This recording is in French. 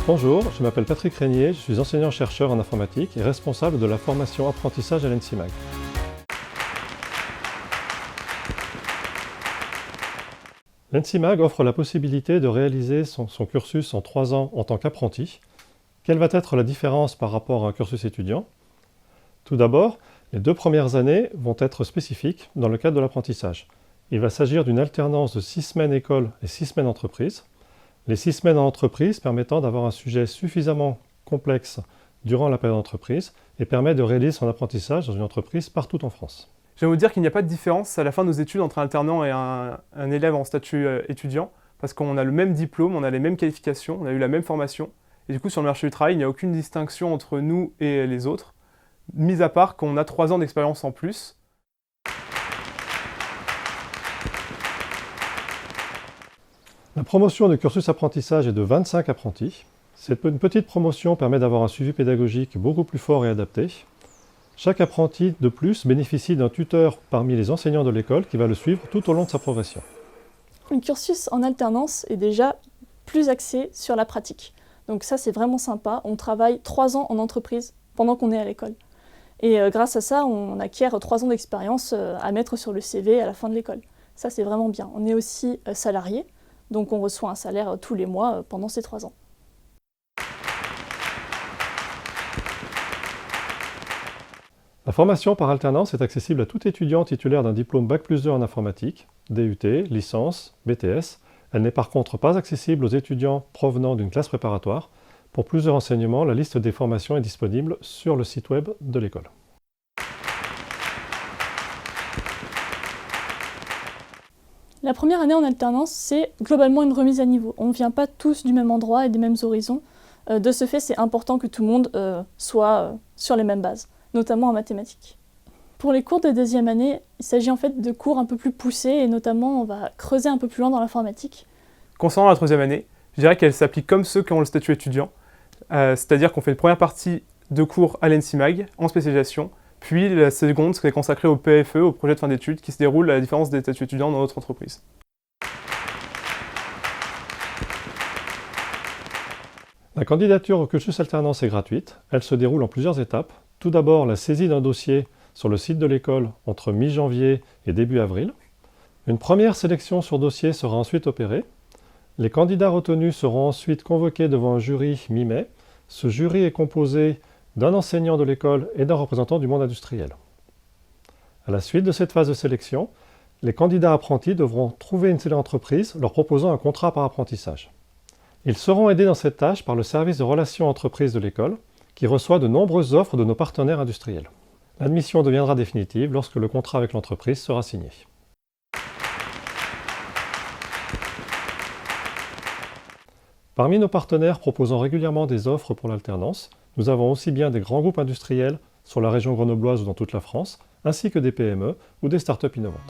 Bonjour, je m'appelle Patrick Régnier, je suis enseignant-chercheur en informatique et responsable de la formation apprentissage à l'ENSIMAG. L'ENSIMAG offre la possibilité de réaliser son cursus en 3 ans en tant qu'apprenti. Quelle va être la différence par rapport à un cursus étudiant? Tout d'abord, les 2 premières années vont être spécifiques dans le cadre de l'apprentissage. Il va s'agir d'une alternance de 6 semaines école et 6 semaines entreprise. Les 6 semaines en entreprise permettant d'avoir un sujet suffisamment complexe durant la période d'entreprise et permet de réaliser son apprentissage dans une entreprise partout en France. Je vais vous dire qu'il n'y a pas de différence à la fin de nos études entre un alternant et un élève en statut étudiant, parce qu'on a le même diplôme, on a les mêmes qualifications, on a eu la même formation, et du coup sur le marché du travail, il n'y a aucune distinction entre nous et les autres, mis à part qu'on a 3 ans d'expérience en plus. La promotion du cursus apprentissage est de 25 apprentis. Cette petite promotion permet d'avoir un suivi pédagogique beaucoup plus fort et adapté. Chaque apprenti de plus bénéficie d'un tuteur parmi les enseignants de l'école qui va le suivre tout au long de sa progression. Le cursus en alternance est déjà plus axé sur la pratique. Donc ça, c'est vraiment sympa. On travaille 3 ans en entreprise pendant qu'on est à l'école. Et grâce à ça, on acquiert 3 ans d'expérience à mettre sur le CV à la fin de l'école. Ça, c'est vraiment bien. On est aussi salarié, donc on reçoit un salaire tous les mois pendant ces 3 ans. La formation par alternance est accessible à tout étudiant titulaire d'un diplôme Bac+2 en informatique, DUT, licence, BTS. Elle n'est par contre pas accessible aux étudiants provenant d'une classe préparatoire. Pour plus de renseignements, la liste des formations est disponible sur le site web de l'école. La première année en alternance, c'est globalement une remise à niveau. On ne vient pas tous du même endroit et des mêmes horizons. De ce fait, c'est important que tout le monde soit sur les mêmes bases, notamment en mathématiques. Pour les cours de deuxième année, il s'agit en fait de cours un peu plus poussés et notamment on va creuser un peu plus loin dans l'informatique. Concernant la troisième année, je dirais qu'elle s'applique comme ceux qui ont le statut étudiant, c'est-à-dire qu'on fait une première partie de cours à l'ENSIMAG en spécialisation, puis la seconde qui est consacrée au PFE, au projet de fin d'études, qui se déroule à la différence des statuts étudiants dans notre entreprise. La candidature au cursus alternance est gratuite. Elle se déroule en plusieurs étapes. Tout d'abord, la saisie d'un dossier sur le site de l'école entre mi-janvier et début avril. Une première sélection sur dossier sera ensuite opérée. Les candidats retenus seront ensuite convoqués devant un jury mi-mai. Ce jury est composé d'un enseignant de l'école et d'un représentant du monde industriel. À la suite de cette phase de sélection, les candidats apprentis devront trouver une entreprise leur proposant un contrat par apprentissage. Ils seront aidés dans cette tâche par le service de relations entreprises de l'école, qui reçoit de nombreuses offres de nos partenaires industriels. L'admission deviendra définitive lorsque le contrat avec l'entreprise sera signé. Parmi nos partenaires proposant régulièrement des offres pour l'alternance, nous avons aussi bien des grands groupes industriels sur la région grenobloise ou dans toute la France, ainsi que des PME ou des startups innovantes.